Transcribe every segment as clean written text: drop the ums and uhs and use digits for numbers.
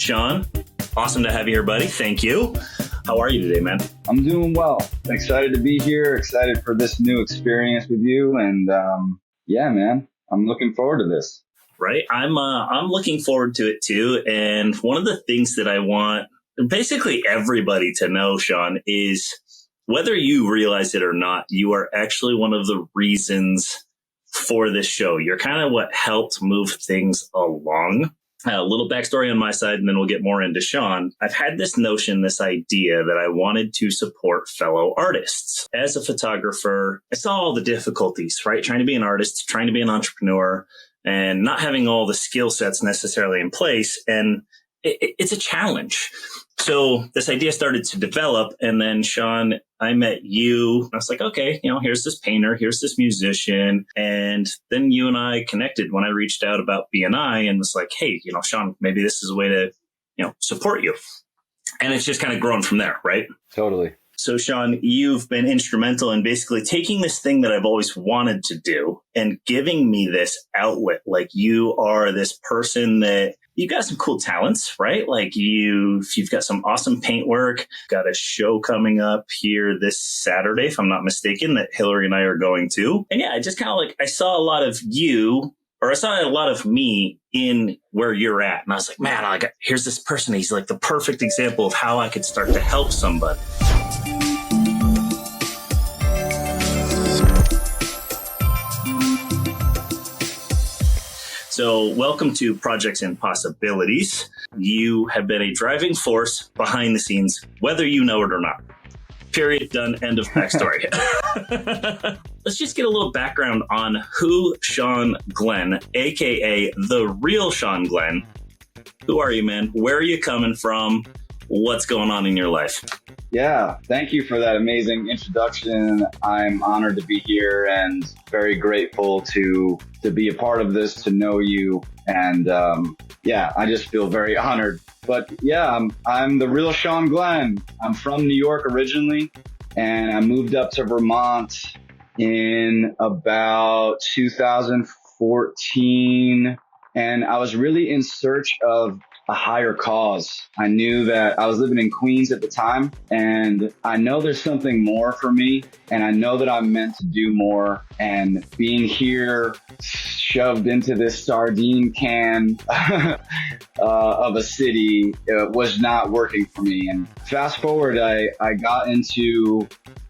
Shaun, awesome to have you here, buddy. Thank you. How are you today, man? I'm doing well. Excited to be here. Excited for this new experience with you. And yeah, man, I'm looking forward to this. Right. I'm looking forward to it too. And one of the things that I want basically everybody to know, Shaun, is whether you realize it or not, you are actually one of the reasons for this show. You're kind of what helped move things along. A little backstory on my side, and then we'll get more into Shaun. I've had this notion, this idea that I wanted to support fellow artists. As a photographer, I saw all the difficulties, right? Trying to be an artist, trying to be an entrepreneur, and not having all the skill sets necessarily in place. And it's a challenge. So this idea started to develop. And then, Shaun, I met you. I was like, okay, here's this painter, here's this musician. And then you and I connected when I reached out about BNI and was like, hey, Shaun, maybe this is a way to, support you. And it's just kind of grown from there, right? Totally. So, Shaun, you've been instrumental in basically taking this thing that I've always wanted to do and giving me this outlet. Like, you are this person that you've got some cool talents, right? Like you've got some awesome paint work, got a show coming up here this Saturday, if I'm not mistaken, that Hillary and I are going to. And yeah, I just kind of I saw a lot of you, or I saw a lot of me in where you're at. And I was like, man, here's this person. He's like the perfect example of how I could start to help somebody. So welcome to Projects and Possibilities. You have been a driving force behind the scenes, whether you know it or not. Period. Done. End of backstory. Let's just get a little background on who Shaun Glenn, a.k.a. the real Shaun Glenn. Who are you, man? Where are you coming from? What's going on in your life? Yeah, thank you for that amazing introduction. I'm honored to be here and very grateful to be a part of this, to know you. And yeah, I just feel very honored. But yeah, I'm the real Shaun Glenn. I'm from New York originally, and I moved up to Vermont in about 2014. And I was really in search of a higher cause. I knew that I was living in Queens at the time, and I know there's something more for me, and I know that I'm meant to do more. And being here, shoved into this sardine can of a city was not working for me. And fast forward, I got into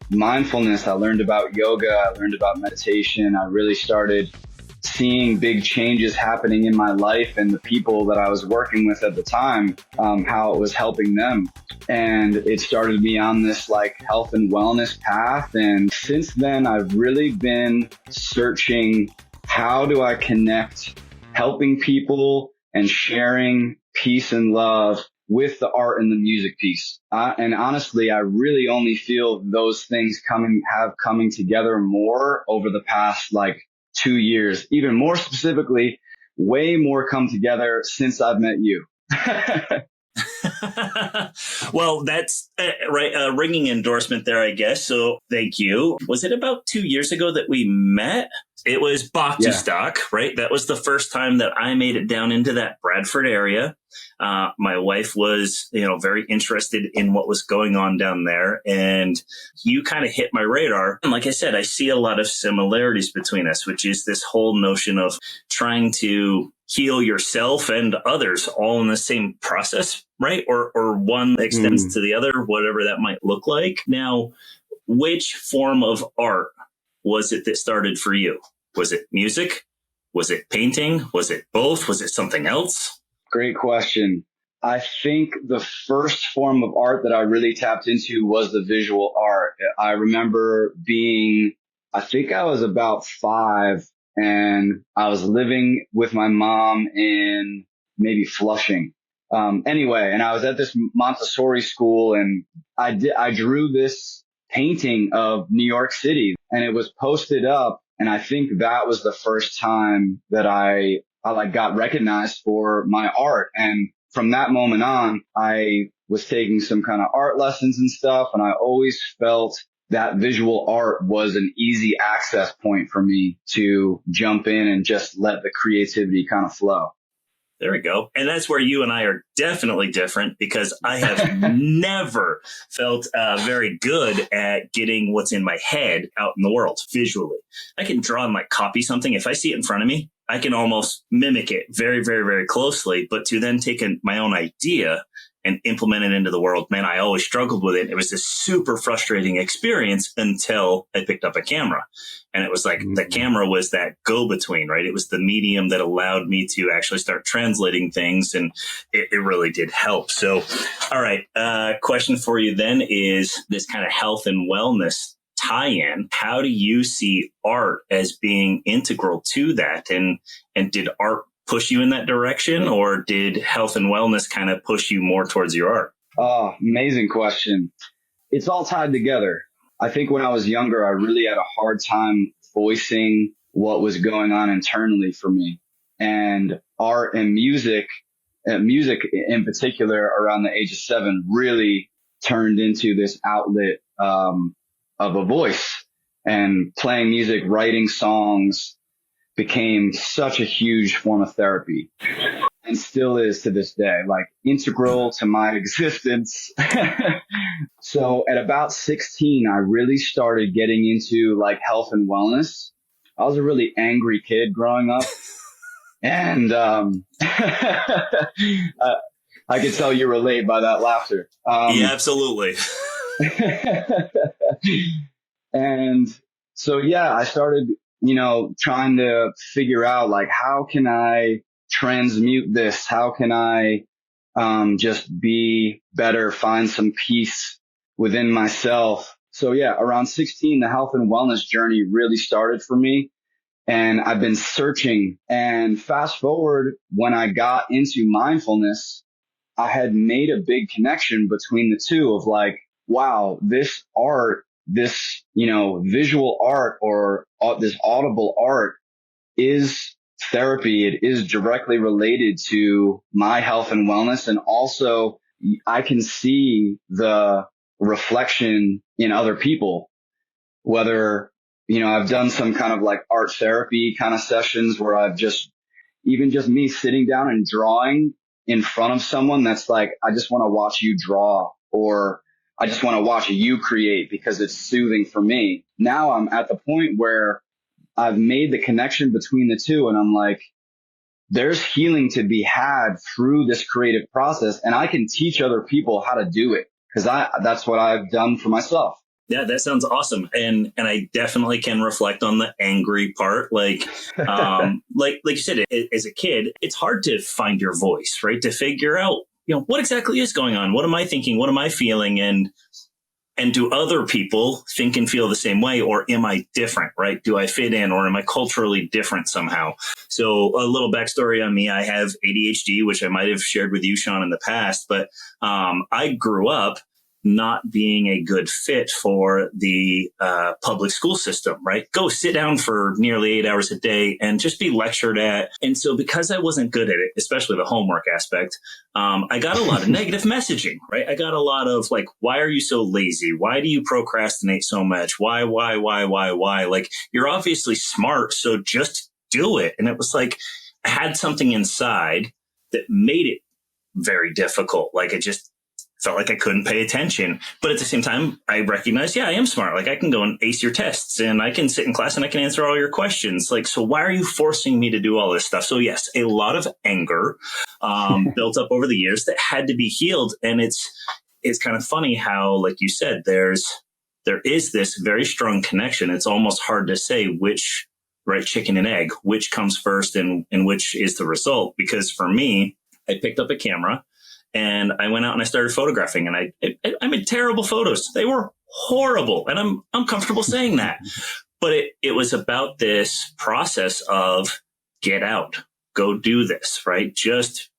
mindfulness. I learned about yoga. I learned about meditation. I really started seeing big changes happening in my life and the people that I was working with at the time, how it was helping them. And it started me on this health and wellness path. And since then, I've really been searching, how do I connect helping people and sharing peace and love with the art and the music piece. And honestly, I really only feel those things coming together more over the past 2 years, even more specifically, way more come together since I've met you. Well, that's right. A ringing endorsement there, I guess. So thank you. Was it about 2 years ago that we met? It was Bach Stock, right? That was the first time that I made it down into that Bradford area. My wife was, very interested in what was going on down there. And you kind of hit my radar. And like I said, I see a lot of similarities between us, which is this whole notion of trying to heal yourself and others all in the same process, right? Or one extends to the other, whatever that might look like. Now, which form of art was it that started for you? Was it music? Was it painting? Was it both? Was it something else? Great question. I think the first form of art that I really tapped into was the visual art. I remember I think I was about 5, and I was living with my mom in maybe Flushing. Anyway, and I was at this Montessori school, and I drew this painting of New York City, and it was posted up. And I think that was the first time that I got recognized for my art. And from that moment on, I was taking some kind of art lessons and stuff. And I always felt that visual art was an easy access point for me to jump in and just let the creativity kind of flow. There we go. And that's where you and I are definitely different, because I have never felt very good at getting what's in my head out in the world visually. I can draw and like copy something. If I see it in front of me, I can almost mimic it very, very, very closely. But to then take my own idea and implement it into the world, man, I always struggled with it. It was this super frustrating experience until I picked up a camera. And it was like the camera was that go-between, right? It was the medium that allowed me to actually start translating things. And it really did help. So, all right. Question for you then is this kind of health and wellness tie-in. How do you see art as being integral to that? And did art push you in that direction, or did health and wellness kind of push you more towards your art? Oh, amazing question. It's all tied together. I think when I was younger, I really had a hard time voicing what was going on internally for me. And art and music in particular around the age of 7 really turned into this outlet of a voice. And playing music, writing songs became such a huge form of therapy, and still is to this day, like integral to my existence. So at about 16, I really started getting into like health and wellness. I was a really angry kid growing up. And I could tell you relate by that laughter. Yeah, absolutely. And so, yeah, I started, trying to figure out like, how can I transmute this? How can I just be better, find some peace within myself? So yeah, around 16, the health and wellness journey really started for me. And I've been searching, and fast forward when I got into mindfulness, I had made a big connection between the two of like, wow, this art, this, visual art or this audible art is therapy. It is directly related to my health and wellness. And also I can see the reflection in other people, whether, I've done some kind of like art therapy kind of sessions where I've just me sitting down and drawing in front of someone that's like, I just want to watch you draw, or I just want to watch you create because it's soothing for me. Now I'm at the point where I've made the connection between the two, and I'm like, there's healing to be had through this creative process, and I can teach other people how to do it because that's what I've done for myself. Yeah, that sounds awesome. And I definitely can reflect on the angry part. Like you said, as a kid, it's hard to find your voice, right? To figure out, what exactly is going on? What am I thinking? What am I feeling? And do other people think and feel the same way, or am I different, right? Do I fit in, or am I culturally different somehow? So a little backstory on me, I have ADHD, which I might have shared with you, Shaun, in the past, but I grew up not being a good fit for the public school system, right? Go sit down for nearly 8 hours a day and just be lectured at. And so because I wasn't good at it, especially the homework aspect, I got a lot of negative messaging, right? I got a lot of like, why are you so lazy? Why do you procrastinate so much? Why? Like, you're obviously smart, so just do it. And it was like, I had something inside that made it very difficult. Like, it just felt like I couldn't pay attention. But at the same time, I recognized, I am smart. Like, I can go and ace your tests, and I can sit in class and I can answer all your questions. Like, so why are you forcing me to do all this stuff? So yes, a lot of anger built up over the years that had to be healed. And it's kind of funny how, like you said, there is this very strong connection. It's almost hard to say which, right, chicken and egg, which comes first and which is the result. Because for me, I picked up a camera and I went out and I started photographing, and I made terrible photos. They were horrible. And I'm comfortable saying that. But it was about this process of get out, go do this, right? Just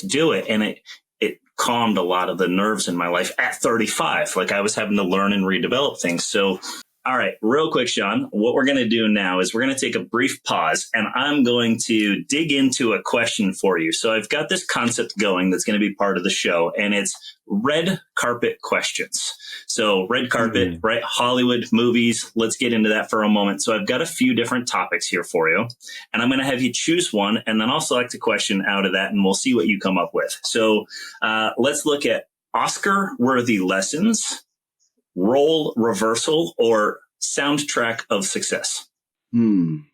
do it. And it calmed a lot of the nerves in my life at 35. Like, I was having to learn and redevelop things. So All right, real quick, Shaun, what we're going to do now is we're going to take a brief pause and I'm going to dig into a question for you. So I've got this concept going that's going to be part of the show, and it's red carpet questions. So red carpet, right? Hollywood movies. Let's get into that for a moment. So I've got a few different topics here for you, and I'm going to have you choose one, and then I'll select a question out of that, and we'll see what you come up with. So let's look at Oscar-worthy lessons, role reversal, or soundtrack of success. I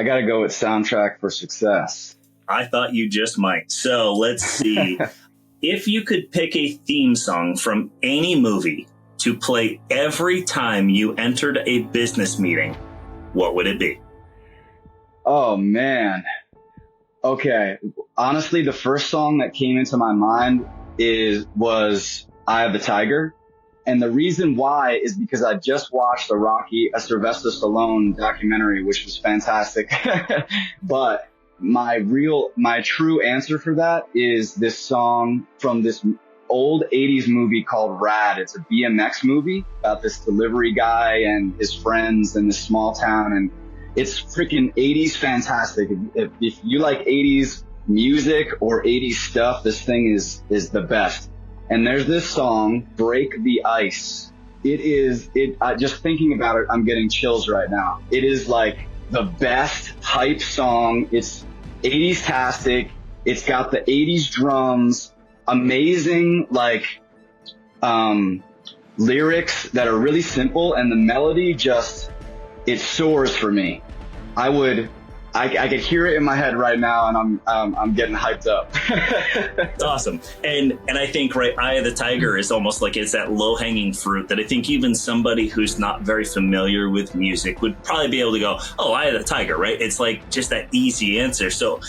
got to go with soundtrack for success. I thought you just might. So let's see. If you could pick a theme song from any movie to play every time you entered a business meeting, what would it be? Oh, man. Okay. Honestly, the first song that came into my mind was Eye of the Tiger. And the reason why is because I just watched a Sylvester Stallone documentary, which was fantastic. But my true answer for that is this song from this old 80s movie called Rad. It's a BMX movie about this delivery guy and his friends in this small town. And it's freaking 80s fantastic. If you like 80s music or 80s stuff, this thing is the best. And there's this song, Break the Ice. Just thinking about it, I'm getting chills right now. It is like the best hype song. It's 80s-tastic. It's got the 80s drums, amazing, lyrics that are really simple, and the melody it soars for me. I could hear it in my head right now, and I'm getting hyped up. That's awesome. And I think, right, Eye of the Tiger is almost like it's that low hanging fruit that I think even somebody who's not very familiar with music would probably be able to go, oh, Eye of the Tiger, right? It's like just that easy answer. So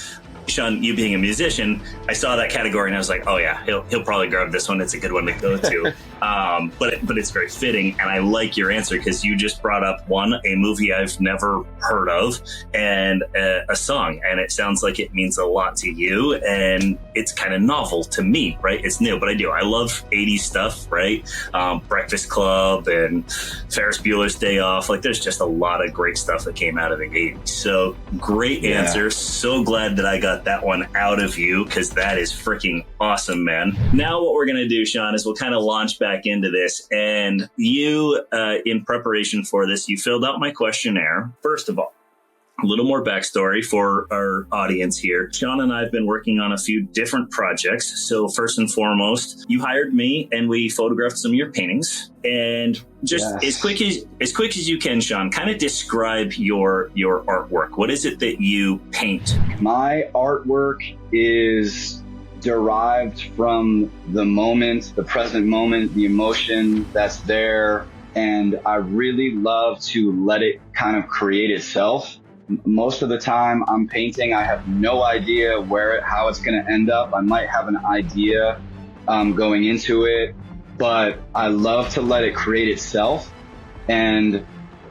Shaun, you being a musician, I saw that category and I was like, oh yeah, he'll probably grab this one. It's a good one to go to. But it's very fitting. And I like your answer because you just brought up a movie I've never heard of, and a song. And it sounds like it means a lot to you. And it's kind of novel to me, right? It's new, but I do. I love 80s stuff, right? Breakfast Club and Ferris Bueller's Day Off. Like there's just a lot of great stuff that came out of the 80s. So great answer. So glad that I got that one out of you because that is freaking awesome, man. Now what we're going to do, Shaun, is we'll kind of launch back into this. And you, in preparation for this, you filled out my questionnaire. First of all, a little more backstory for our audience here. Shaun and I have been working on a few different projects. So first and foremost, you hired me and we photographed some of your paintings. And just as quick as you can, Shaun, kind of describe your artwork. What is it that you paint? My artwork is derived from the moment, the present moment, the emotion that's there. And I really love to let it kind of create itself. Most of the time I'm painting, I have no idea how it's going to end up. I might have an idea going into it, but I love to let it create itself. And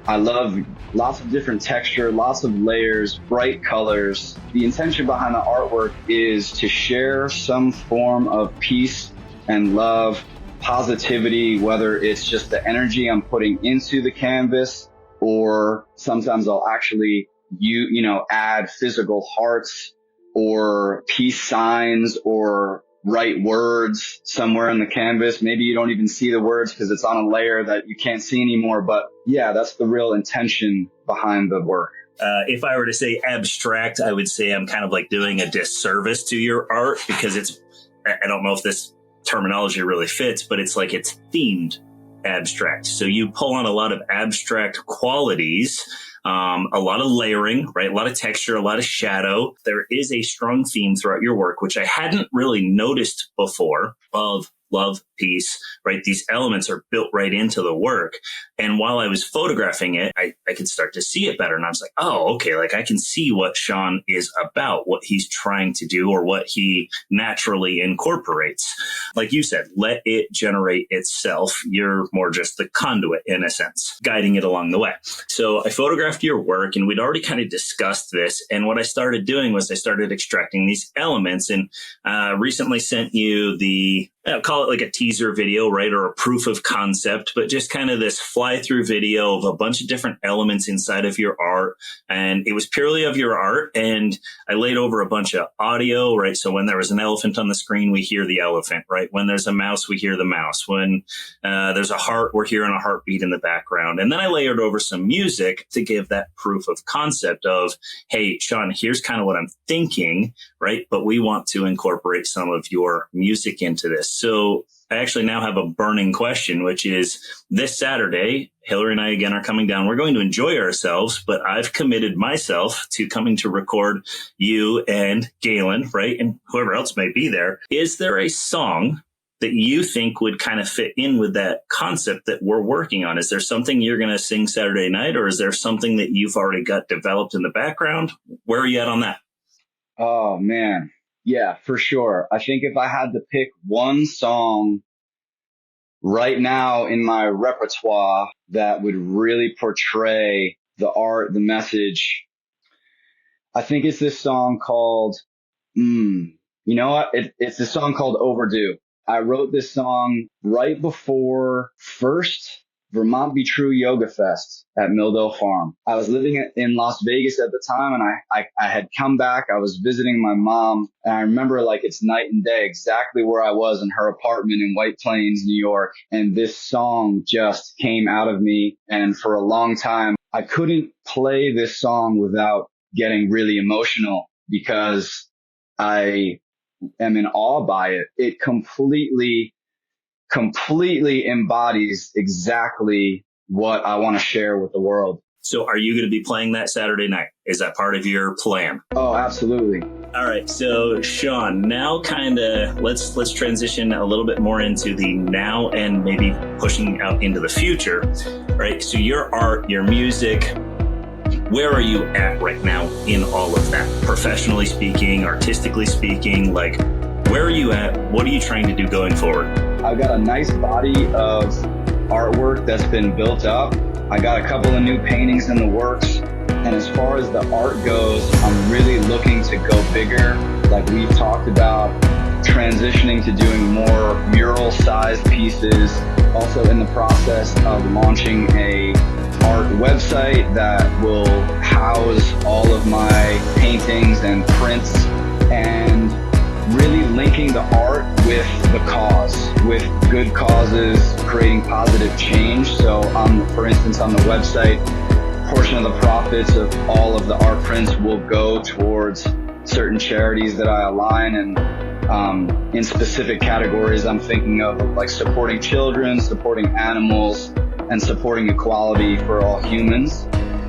I love lots of different texture, lots of layers, bright colors. The intention behind the artwork is to share some form of peace and love, positivity, whether it's just the energy I'm putting into the canvas, or sometimes I'll actually add physical hearts or peace signs or write words somewhere on the canvas. Maybe you don't even see the words because it's on a layer that you can't see anymore. But yeah, that's the real intention behind the work. If I were to say abstract, I would say I'm kind of like doing a disservice to your art because I don't know if this terminology really fits, but it's like it's themed abstract. So you pull on a lot of abstract qualities, a lot of layering, right? A lot of texture, a lot of shadow. There is a strong theme throughout your work, which I hadn't really noticed before, of love, peace, right? These elements are built right into the work. And while I was photographing it, I could start to see it better. And I was like, oh, okay. Like I can see what Shaun is about, what he's trying to do, or what he naturally incorporates. Like you said, let it generate itself. You're more just the conduit in a sense, guiding it along the way. So I photographed your work and we'd already kind of discussed this. And what I started doing was I started extracting these elements, and recently sent you the call it like a teaser video, right? Or a proof of concept, but just kind of this fly through video of a bunch of different elements inside of your art. And it was purely of your art. And I laid over a bunch of audio, right? So when there was an elephant on the screen, we hear the elephant, right? When there's a mouse, we hear the mouse. When there's a heart, we're hearing a heartbeat in the background. And then I layered over some music to give that proof of concept of, hey, Shaun, here's kind of what I'm thinking, right? But we want to incorporate some of your music into this. So I actually now have a burning question, which is this Saturday, Hillary and I again are coming down. We're going to enjoy ourselves, but I've committed myself to coming to record you and Galen, right? And whoever else may be there. Is there a song that you think would kind of fit in with that concept that we're working on? Is there something you're going to sing Saturday night, or is there something that you've already got developed in the background? Where are you at on that? Oh, man. Yeah, for sure. I think if I had to pick one song right now in my repertoire that would really portray the art, the message, I think it's this song called, you know what? It's this song called Overdue. I wrote this song right before first Vermont Be True Yoga Fest at Milldale Farm. I was living in Las Vegas at the time, and I had come back. I was visiting my mom, and I remember like it's night and day exactly where I was in her apartment in White Plains, New York. And this song just came out of me. And for a long time, I couldn't play this song without getting really emotional because I am in awe by it. It completely embodies exactly what I want to share with the world. So are you going to be playing that Saturday night? Is that part of your plan? Oh, absolutely. All right. So Shaun, now kind of let's transition a little bit more into the now and maybe pushing out into the future, right? So your art, your music, where are you at right now in all of that? Professionally speaking, artistically speaking, like where are you at? What are you trying to do going forward? I've got a nice body of artwork that's been built up. I got a couple of new paintings in the works. And as far as the art goes, I'm really looking to go bigger. Like we've talked about, transitioning to doing more mural-sized pieces. Also in the process of launching a art website that will house all of my paintings and prints, and really linking the art with the cause, with good causes, creating positive change. So for instance, on the website, a portion of the profits of all of the art prints will go towards certain charities that I align, and in specific categories I'm thinking of like supporting children, supporting animals, and supporting equality for all humans.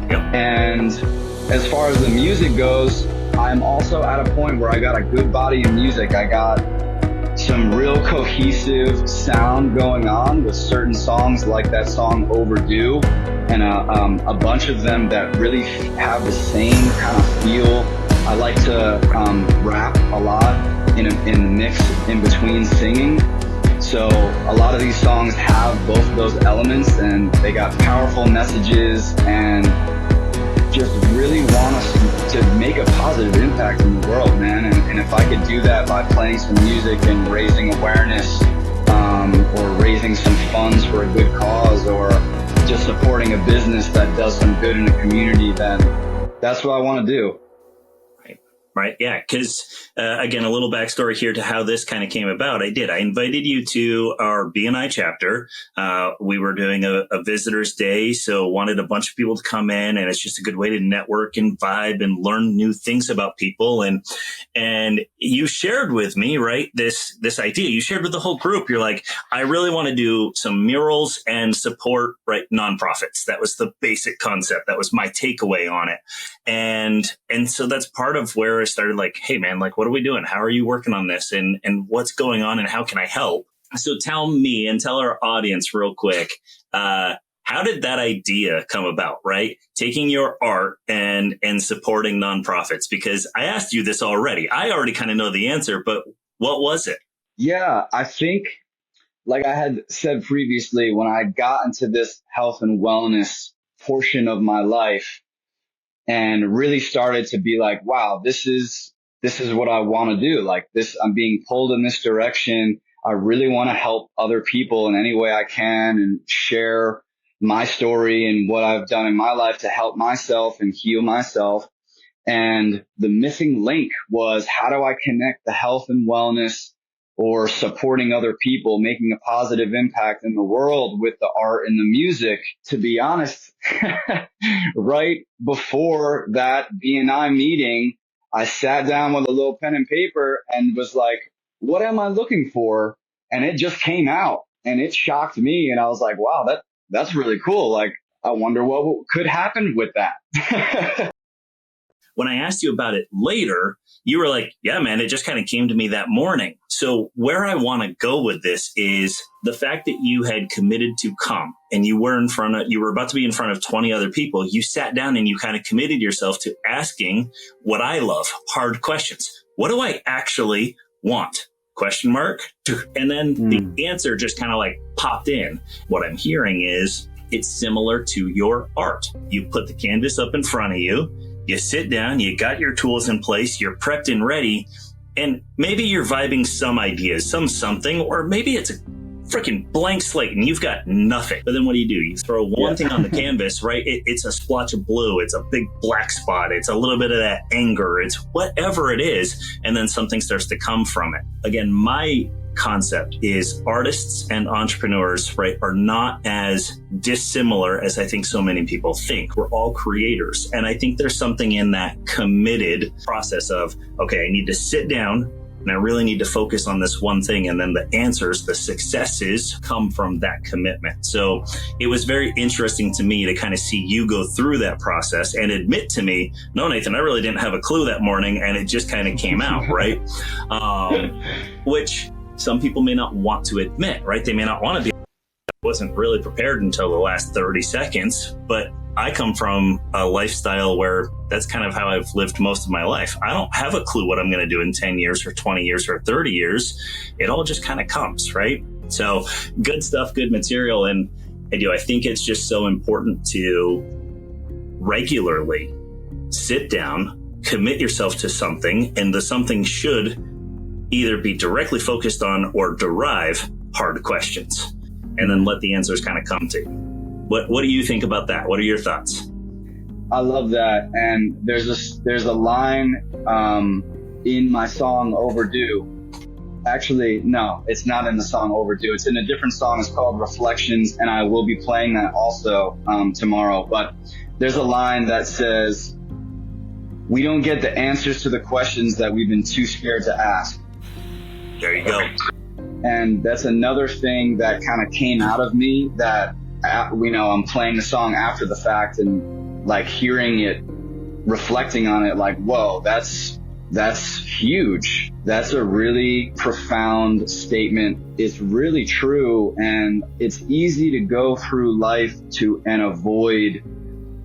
Yep. And as far as the music goes, I'm also at a point where I got a good body of music. I got some real cohesive sound going on with certain songs like that song Overdue, and a bunch of them that really have the same kind of feel. I like to rap a lot in the mix in between singing. So a lot of these songs have both of those elements, and they got powerful messages and just really want us to make a positive impact in the world, man. And if I could do that by playing some music and raising awareness, or raising some funds for a good cause, or just supporting a business that does some good in the community, then that's what I want to do. Right. Yeah. Because again, a little backstory here to how this kind of came about. I invited you to our BNI chapter. We were doing a visitor's day, so wanted a bunch of people to come in, and it's just a good way to network and vibe and learn new things about people. And you shared with me, right, this idea. You shared with the whole group. You're like, I really want to do some murals and support, right, nonprofits. That was the basic concept. That was my takeaway on it. And so that's part of where I started like, hey man, like, what are we doing? How are you working on this? And what's going on and how can I help? So tell me and tell our audience real quick, how did that idea come about, right? Taking your art and supporting nonprofits, because I asked you this already. I already kind of know the answer, but what was it? Yeah, I think, like I had said previously, when I got into this health and wellness portion of my life and really started to be like, wow, this is what I want to do. Like this, I'm being pulled in this direction. I really want to help other people in any way I can and share my story and what I've done in my life to help myself and heal myself. And the missing link was, how do I connect the health and wellness or supporting other people, making a positive impact in the world with the art and the music? To be honest, right before that BNI meeting, I sat down with a little pen and paper and was like, what am I looking for? And it just came out and it shocked me. And I was like, wow, that's really cool. Like, I wonder what could happen with that. When I asked you about it later, you were like, yeah, man, it just kind of came to me that morning. So where I want to go with this is the fact that you had committed to come and you were about to be in front of 20 other people. You sat down and you kind of committed yourself to asking what I love, hard questions. What do I actually want? Question mark. And then the answer just kind of like popped in. What I'm hearing is it's similar to your art. You put the canvas up in front of you. You sit down, you got your tools in place, you're prepped and ready, and maybe you're vibing some ideas, something, or maybe it's a freaking blank slate and you've got nothing. But then what do? You throw one thing on the canvas, right? It's a splotch of blue, it's a big black spot, it's a little bit of that anger, it's whatever it is, and then something starts to come from it. Again, my concept is artists and entrepreneurs, right, are not as dissimilar as I think so many people think. We're all creators. And I think there's something in that committed process of, okay, I need to sit down and I really need to focus on this one thing. And then the answers, the successes come from that commitment. So it was very interesting to me to kind of see you go through that process and admit to me, no, Nathan, I really didn't have a clue that morning. And it just kind of came out, right? Which some people may not want to admit, right? They may not want to be. I wasn't really prepared until the last 30 seconds, but I come from a lifestyle where that's kind of how I've lived most of my life. I don't have a clue what I'm going to do in 10 years or 20 years or 30 years. It all just kind of comes, right? So good stuff, good material. And I think it's just so important to regularly sit down, commit yourself to something, and the something should either be directly focused on or derive hard questions, and then let the answers kind of come to you. What do you think about that? What are your thoughts? I love that. And there's a line in my song Overdue. Actually, no, it's not in the song Overdue. It's in a different song. It's called Reflections, and I will be playing that also tomorrow. But there's a line that says, we don't get the answers to the questions that we've been too scared to ask. There you go. And that's another thing that kind of came out of me that, I'm playing the song after the fact and like hearing it, reflecting on it, like, whoa, that's huge. That's a really profound statement. It's really true. And it's easy to go through life and avoid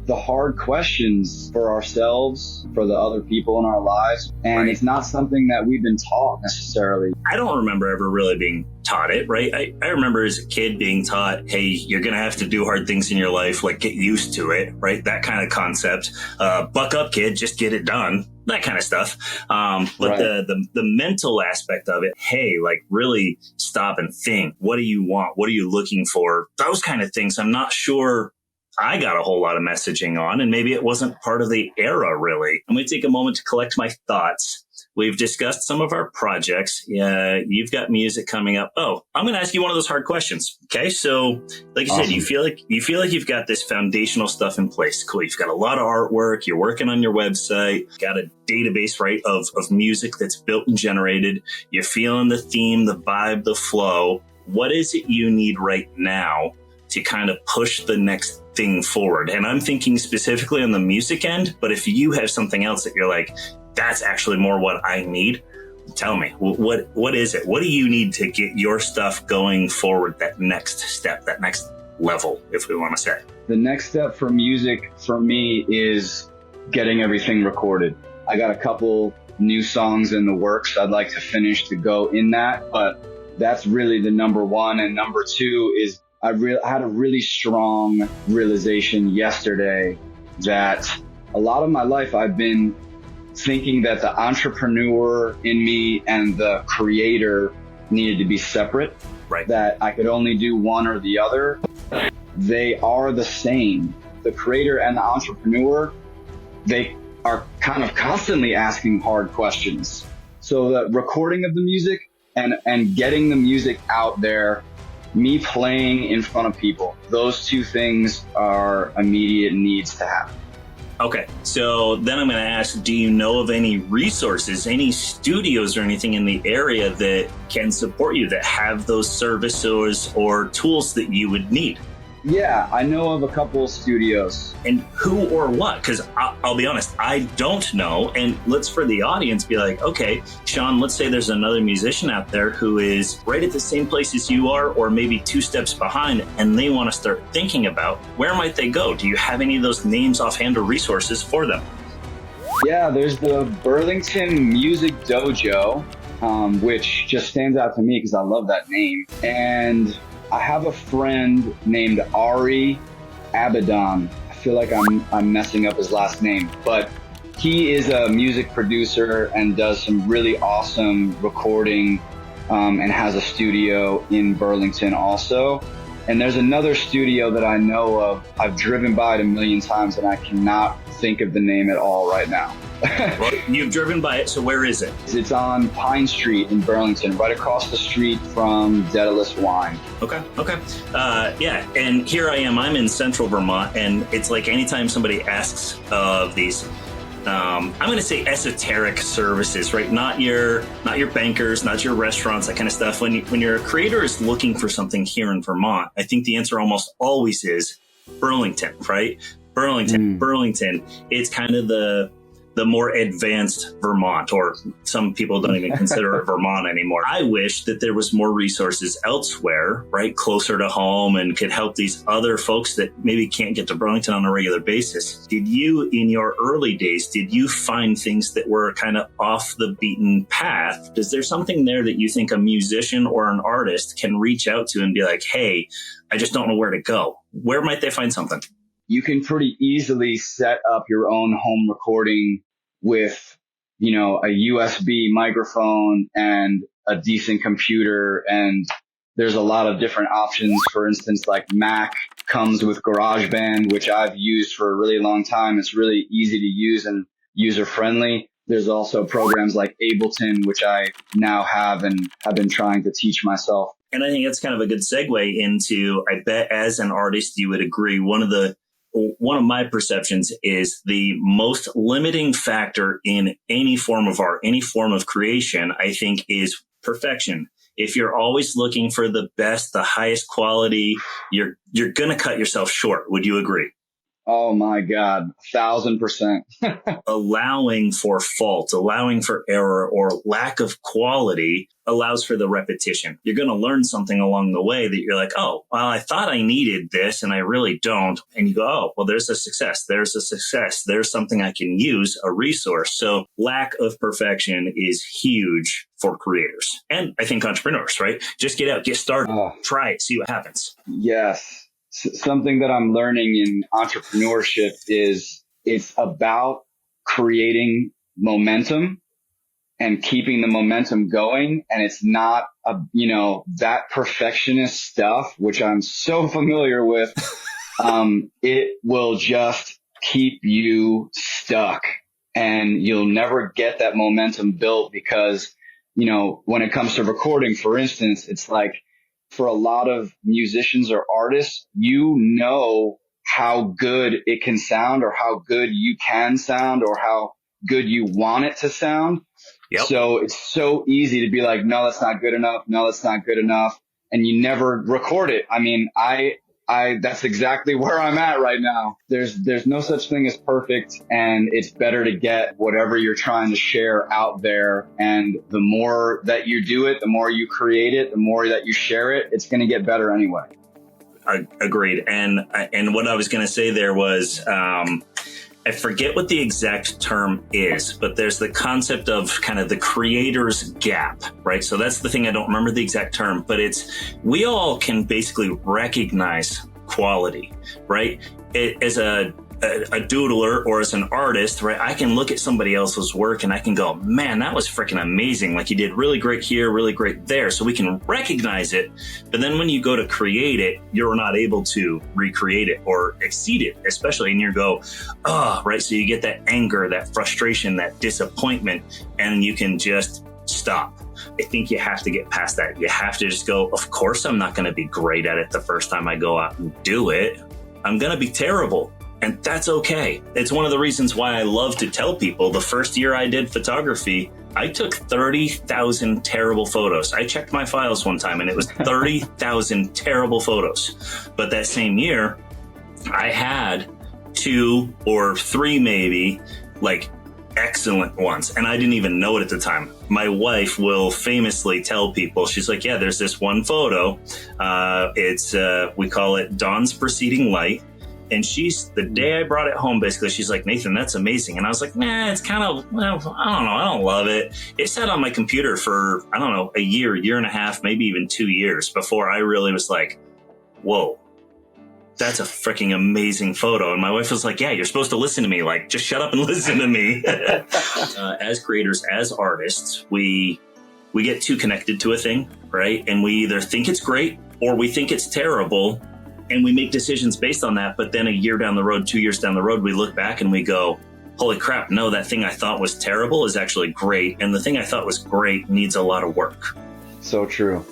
the hard questions for ourselves, for the other people in our lives. And right. It's not something that we've been taught necessarily. I don't remember ever really being taught it, right? I remember as a kid being taught, hey, you're going to have to do hard things in your life, like get used to it, right? That kind of concept. Buck up, kid, just get it done. That kind of stuff. But right. the mental aspect of it, hey, like really stop and think. What do you want? What are you looking for? Those kind of things. I'm not sure I got a whole lot of messaging on, and maybe it wasn't part of the era, really. I'm going to take a moment to collect my thoughts. We've discussed some of our projects. You've got music coming up. Oh, I'm going to ask you one of those hard questions. Okay. So like you said, you feel like you've got this foundational stuff in place. Cool. You've got a lot of artwork. You're working on your website, got a database, right, of music that's built and generated. You're feeling the theme, the vibe, the flow. What is it you need right now to kind of push the next thing forward? And I'm thinking specifically on the music end, but if you have something else that you're like, that's actually more what I need, tell me, what is it? What do you need to get your stuff going forward, that next step, that next level, if we want to say? The next step for music for me is getting everything recorded. I got a couple new songs in the works I'd like to finish to go in that, but that's really the number one. And number two is I had a really strong realization yesterday that a lot of my life I've been thinking that the entrepreneur in me and the creator needed to be separate, Right. that I could only do one or the other. They are the same. The creator and the entrepreneur, they are kind of constantly asking hard questions. So the recording of the music and getting the music out there, me playing in front of people, those two things are immediate needs to have. Okay, so then I'm going to ask, do you know of any resources, any studios or anything in the area that can support you, that have those services or tools that you would need? Yeah, I know of a couple of studios. And who or what? Because I'll be honest, I don't know. And let's, for the audience, be like, okay, Shaun, let's say there's another musician out there who is right at the same place as you are, or maybe 2 steps behind, and they want to start thinking about where might they go? Do you have any of those names offhand or resources for them? Yeah, there's the Burlington Music Dojo, which just stands out to me because I love that name. And I have a friend named Ari Abaddon. I feel like I'm messing up his last name, but he is a music producer and does some really awesome recording, and has a studio in Burlington also. And there's another studio that I know of. I've driven by it a million times and I cannot think of the name at all right now. Well, you've driven by it, so where is it? It's on Pine Street in Burlington, right across the street from Daedalus Wine. Okay. Yeah, and here I am. I'm in central Vermont, and it's like anytime somebody asks of these, I'm going to say esoteric services, right? Not your bankers, not your restaurants, that kind of stuff. When your creator is looking for something here in Vermont, I think the answer almost always is Burlington, right? Burlington. It's kind of the more advanced Vermont, or some people don't even consider it Vermont anymore. I wish that there was more resources elsewhere, right, closer to home, and could help these other folks that maybe can't get to Burlington on a regular basis. Did you, in your early days, did you find things that were kind of off the beaten path? Is there something there that you think a musician or an artist can reach out to and be like, hey, I just don't know where to go? Where might they find something? You can pretty easily set up your own home recording with, a USB microphone and a decent computer. And there's a lot of different options. For instance, like Mac comes with GarageBand, which I've used for a really long time. It's really easy to use and user friendly. There's also programs like Ableton, which I now have and have been trying to teach myself. And I think that's kind of a good segue into, I bet as an artist, you would agree, one of my perceptions is the most limiting factor in any form of art, any form of creation, I think, is perfection. If you're always looking for the best, the highest quality, you're going to cut yourself short. Would you agree? Oh my God, 1,000%. Allowing for fault, allowing for error or lack of quality allows for the repetition. You're going to learn something along the way that you're like, oh, well, I thought I needed this and I really don't. And you go, oh, well, there's a success. There's a success. There's something I can use, a resource. So lack of perfection is huge for creators. And I think entrepreneurs, right? Just get out, get started, try it, see what happens. Yes. Something that I'm learning in entrepreneurship is it's about creating momentum and keeping the momentum going. And it's not, that perfectionist stuff, which I'm so familiar with. It will just keep you stuck and you'll never get that momentum built because, when it comes to recording, for instance, it's like, for a lot of musicians or artists, how good it can sound or how good you can sound or how good you want it to sound. Yep. So it's so easy to be like, no, that's not good enough. No, that's not good enough. And you never record it. I mean, that's exactly where I'm at right now. There's no such thing as perfect, and it's better to get whatever you're trying to share out there. And the more that you do it, the more you create it, the more that you share it, it's going to get better anyway. Agreed. And what I was going to say there was, I forget what the exact term is, but there's the concept of kind of the creator's gap, right? So that's the thing. I don't remember the exact term, but we all can basically recognize quality, right? As a a doodler or as an artist, right, I can look at somebody else's work and I can go, man, that was freaking amazing. Like you did really great here, really great there. So we can recognize it. But then when you go to create it, you're not able to recreate it or exceed it, especially in your go, right. So you get that anger, that frustration, that disappointment, and you can just stop. I think you have to get past that. You have to just go, of course, I'm not going to be great at it the first time I go out and do it. I'm going to be terrible. And that's okay. It's one of the reasons why I love to tell people the first year I did photography, I took 30,000 terrible photos. I checked my files one time and it was 30,000 terrible photos. But that same year, I had 2 or 3 maybe, like excellent ones. And I didn't even know it at the time. My wife will famously tell people, she's like, yeah, there's this one photo. We call it Dawn's Preceding Light. And the day I brought it home, basically, she's like, Nathan, that's amazing. And I was like, nah, it's kind of, well, I don't know. I don't love it. It sat on my computer for, I don't know, a year and a half, maybe even 2 years before I really was like, whoa, that's a freaking amazing photo. And my wife was like, yeah, you're supposed to listen to me. Like, just shut up and listen to me. As creators, as artists, we get too connected to a thing, right? And we either think it's great or we think it's terrible. And we make decisions based on that. But then a year down the road, 2 years down the road, we look back and we go, holy crap, no, that thing I thought was terrible is actually great. And the thing I thought was great needs a lot of work. So true.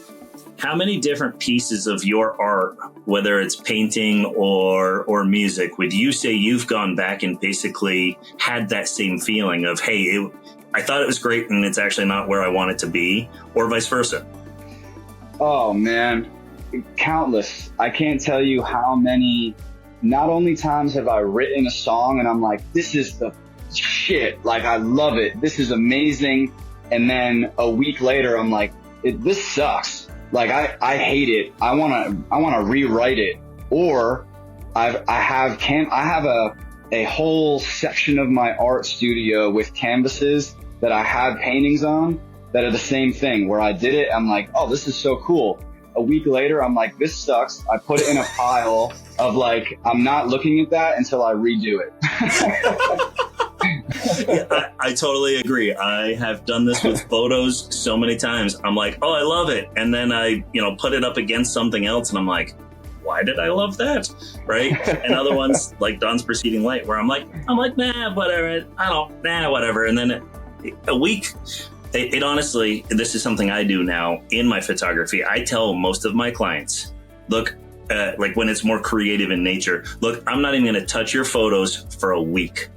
How many different pieces of your art, whether it's painting or music, would you say you've gone back and basically had that same feeling of, hey, I thought it was great and it's actually not where I want it to be, or vice versa? Oh, man. Countless. I can't tell you how many, not only times have I written a song and I'm like, this is the shit. Like, I love it. This is amazing. And then a week later, I'm like, this sucks. Like, I hate it. I want to rewrite it. Or I have a whole section of my art studio with canvases that I have paintings on that are the same thing, where I did it. I'm like, oh, this is so cool. A week later, I'm like, this sucks. I put it in a pile of like, I'm not looking at that until I redo it. Yeah, I totally agree. I have done this with photos so many times. I'm like, oh, I love it. And then I, put it up against something else and I'm like, why did I love that? Right. And other ones like Dawn's Preceding Light, where I'm like, nah, whatever. Whatever. And then a week, it honestly, this is something I do now in my photography. I tell most of my clients, look, like when it's more creative in nature, look, I'm not even going to touch your photos for a week.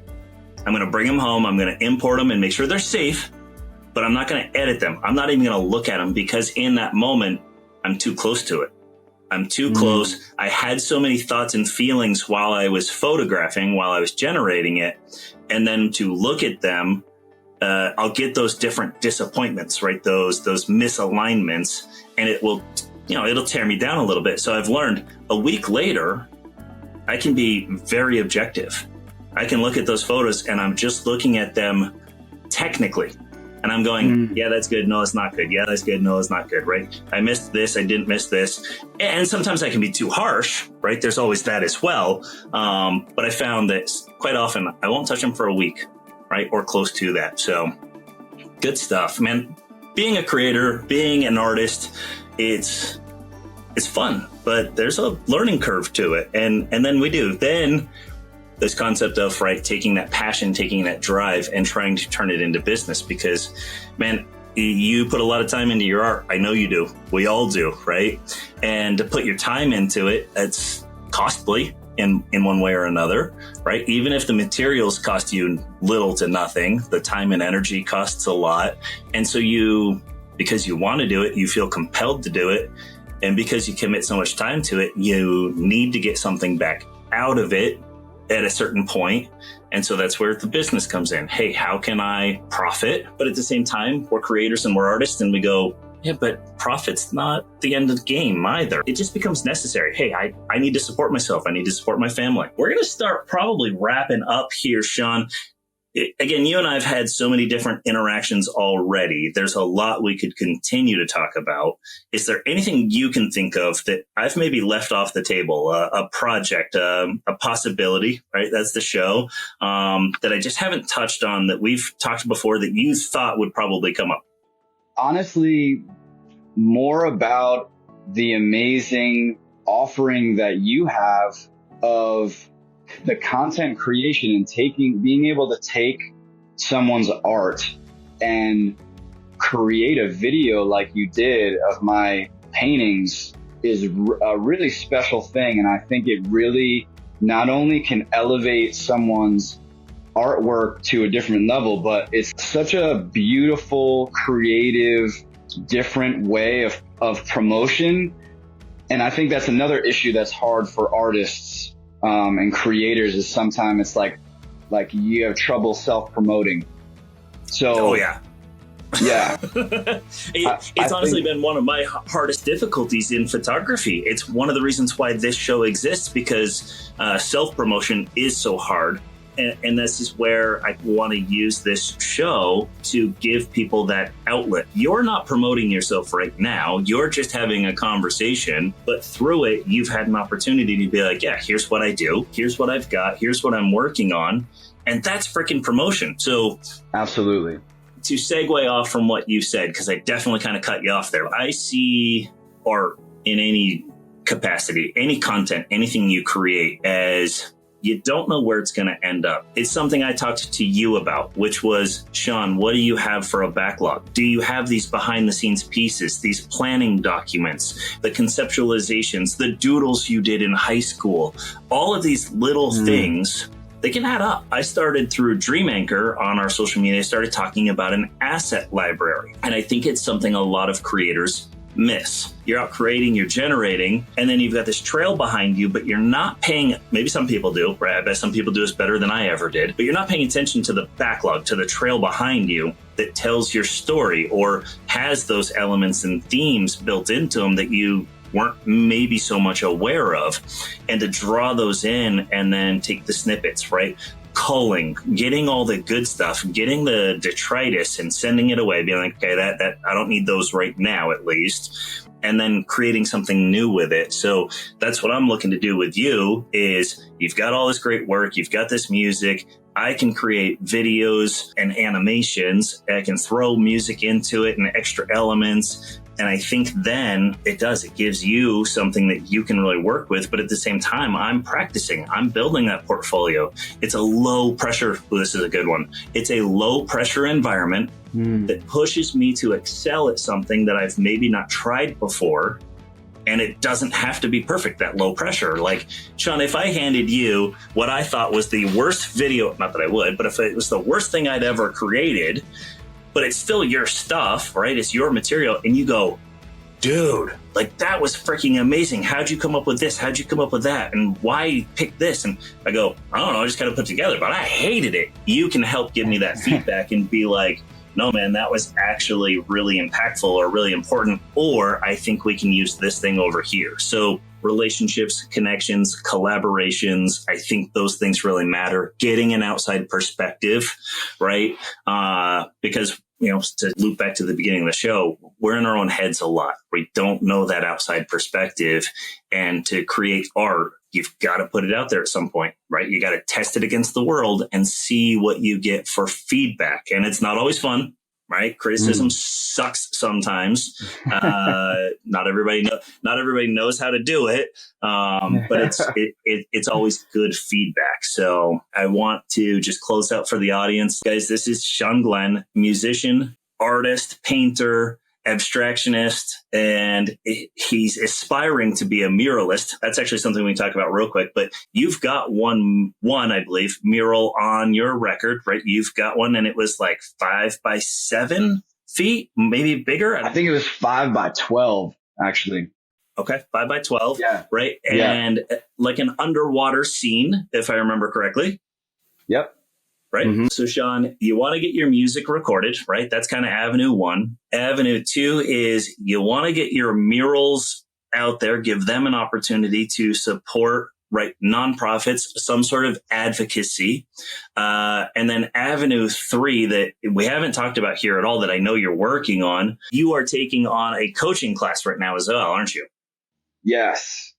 I'm going to bring them home. I'm going to import them and make sure they're safe, but I'm not going to edit them. I'm not even going to look at them because in that moment, I'm too close to it. I'm too close. I had so many thoughts and feelings while I was photographing, while I was generating it. And then to look at them, I'll get those different disappointments, right? Those misalignments, and it will, it'll tear me down a little bit. So I've learned a week later, I can be very objective. I can look at those photos and I'm just looking at them technically. And I'm going, yeah, that's good. No, it's not good. Yeah, that's good. No, it's not good. Right. I missed this. I didn't miss this. And sometimes I can be too harsh, right? There's always that as well. But I found that quite often I won't touch them for a week. Right. Or close to that. So good stuff, man. Being a creator, being an artist, it's fun, but there's a learning curve to it. And then then this concept of, right, taking that passion, taking that drive and trying to turn it into business, because, man, you put a lot of time into your art. I know you do. We all do. Right. And to put your time into it, it's costly. In one way or another, right? Even if the materials cost you little to nothing, the time and energy costs a lot. And so because you want to do it, you feel compelled to do it. And because you commit so much time to it, you need to get something back out of it at a certain point. And so that's where the business comes in. Hey, how can I profit? But at the same time, we're creators and we're artists, and we go, yeah, but profit's not the end of the game either. It just becomes necessary. Hey, I need to support myself. I need to support my family. We're going to start probably wrapping up here, Shaun. Again, you and I have had so many different interactions already. There's a lot we could continue to talk about. Is there anything you can think of that I've maybe left off the table? A project, a possibility, right? That's the show, that I just haven't touched on that we've talked before that you thought would probably come up. Honestly, more about the amazing offering that you have of the content creation and being able to take someone's art and create a video like you did of my paintings is a really special thing. And I think it really not only can elevate someone's artwork to a different level, but it's such a beautiful, creative, different way of promotion. And I think that's another issue that's hard for artists and creators, is sometimes it's like you have trouble self-promoting. So, yeah. It's honestly been one of my hardest difficulties in photography. It's one of the reasons why this show exists, because self-promotion is so hard. And this is where I want to use this show to give people that outlet. You're not promoting yourself right now. You're just having a conversation. But through it, you've had an opportunity to be like, yeah, here's what I do. Here's what I've got. Here's what I'm working on. And that's freaking promotion. So absolutely. To segue off from what you said, because I definitely kind of cut you off there. I see art in any capacity, any content, anything you create as... you don't know where it's going to end up. It's something I talked to you about, which was, Shaun, what do you have for a backlog? Do you have these behind the scenes pieces, these planning documents, the conceptualizations, the doodles you did in high school, all of these little things, they can add up. I started through Dream Anchor on our social media. I started talking about an asset library. And I think it's something a lot of creators miss. You're out creating, you're generating, and then you've got this trail behind you, but you're not paying, maybe some people do, right? I bet some people do this better than I ever did, but you're not paying attention to the backlog, to the trail behind you that tells your story or has those elements and themes built into them that you weren't maybe so much aware of, and to draw those in and then take the snippets, right? Culling, getting all the good stuff, getting the detritus and sending it away, being like, okay, that I don't need those right now, at least, and then creating something new with it. So that's what I'm looking to do with you. Is you've got all this great work, you've got this music. I can create videos and animations. I can throw music into it and extra elements. And I think then it gives you something that you can really work with. But at the same time, I'm practicing, I'm building that portfolio. It's a low pressure. Well, this is a good one. It's a low pressure environment that pushes me to excel at something that I've maybe not tried before. And it doesn't have to be perfect, that low pressure. Like, Shaun, if I handed you what I thought was the worst video, not that I would, but if it was the worst thing I'd ever created, but it's still your stuff, right? It's your material. And you go, dude, like, that was freaking amazing. How'd you come up with this? How'd you come up with that? And why pick this? And I go, I don't know, I just kind of put together, but I hated it. You can help give me that feedback and be like, no, man, that was actually really impactful or really important. Or I think we can use this thing over here. So relationships, connections, collaborations, I think those things really matter. Getting an outside perspective, right? Because, you know, to loop back to the beginning of the show, we're in our own heads a lot. We don't know that outside perspective. And to create art, you've got to put it out there at some point, right? You got to test it against the world and see what you get for feedback. And it's not always fun, right? Criticism sucks sometimes. Not everybody knows how to do it. But it's always good feedback. So I want to just close out for the audience. Guys, this is Shaun Glenn, musician, artist, painter, abstractionist, and he's aspiring to be a muralist. That's actually something we can talk about real quick, but you've got one, I believe, mural on your record, right? You've got one, and it was like 5 by 7 feet, maybe bigger. I think it was 5 by 12, actually. Okay. 5 by 12. Yeah. Right. And like an underwater scene, if I remember correctly. Yep. Right. Mm-hmm. So, Shaun, you want to get your music recorded, right? That's kind of avenue 1. Avenue 2 is you want to get your murals out there, give them an opportunity to support right? Nonprofits, some sort of advocacy. And then avenue 3 that we haven't talked about here at all that I know you're working on. You are taking on a coaching class right now as well, aren't you? Yes.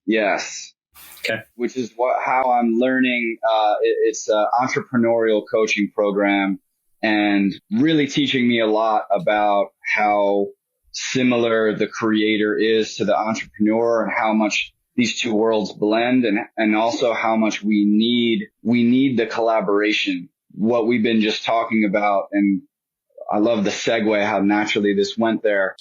Okay. Which is how I'm learning. It's an entrepreneurial coaching program and really teaching me a lot about how similar the creator is to the entrepreneur and how much these two worlds blend and also how much we need the collaboration, what we've been just talking about. And I love the segue, how naturally this went there.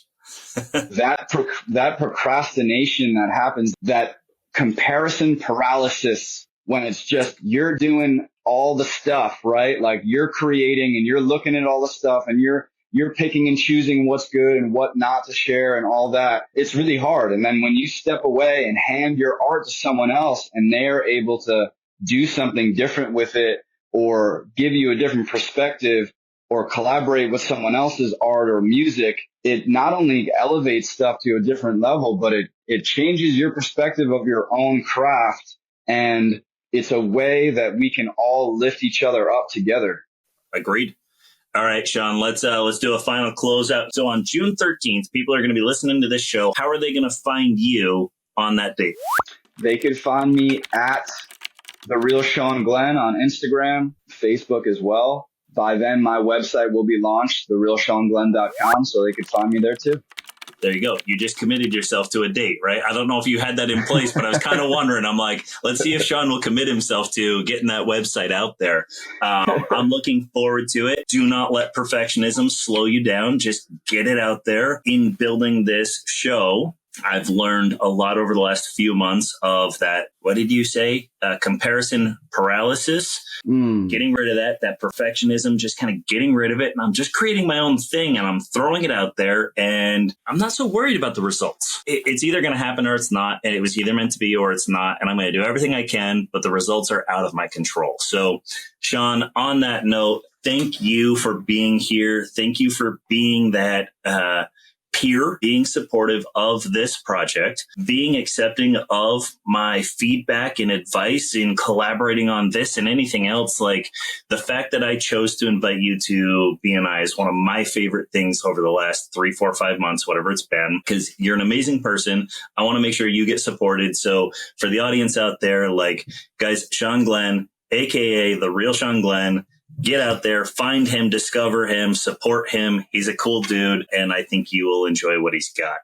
that procrastination that happens, that comparison paralysis, when it's just you're doing all the stuff, right? Like you're creating and you're looking at all the stuff and you're picking and choosing what's good and what not to share and all that. It's really hard. And then when you step away and hand your art to someone else and they're able to do something different with it or give you a different perspective or collaborate with someone else's art or music, it not only elevates stuff to a different level, but it changes your perspective of your own craft. And it's a way that we can all lift each other up together. Agreed. All right, Shaun, let's do a final closeout. So on June 13th, people are going to be listening to this show. How are they going to find you on that date? They could find me at The Real Shaun Glenn on Instagram, Facebook as well. By then, my website will be launched, therealshaunglenn.com, so they could find me there too. There you go. You just committed yourself to a date, right? I don't know if you had that in place, but I was kind of wondering. I'm like, let's see if Shaun will commit himself to getting that website out there. I'm looking forward to it. Do not let perfectionism slow you down. Just get it out there. In building this show, I've learned a lot over the last few months of that. What did you say? Comparison paralysis. Getting rid of that perfectionism, just kind of getting rid of it. And I'm just creating my own thing and I'm throwing it out there and I'm not so worried about the results. It's either going to happen or it's not. And it was either meant to be or it's not. And I'm going to do everything I can, but the results are out of my control. So Shaun, on that note, thank you for being here. Thank you for being that, peer, being supportive of this project, being accepting of my feedback and advice in collaborating on this and anything else. Like the fact that I chose to invite you to BNI is one of my favorite things over the last 3, 4, 5 months, whatever it's been, because you're an amazing person. I want to make sure you get supported. So for the audience out there, like guys, Shaun Glenn, AKA The Real Shaun Glenn, get out there, find him, discover him, support him. He's a cool dude, and I think you will enjoy what he's got.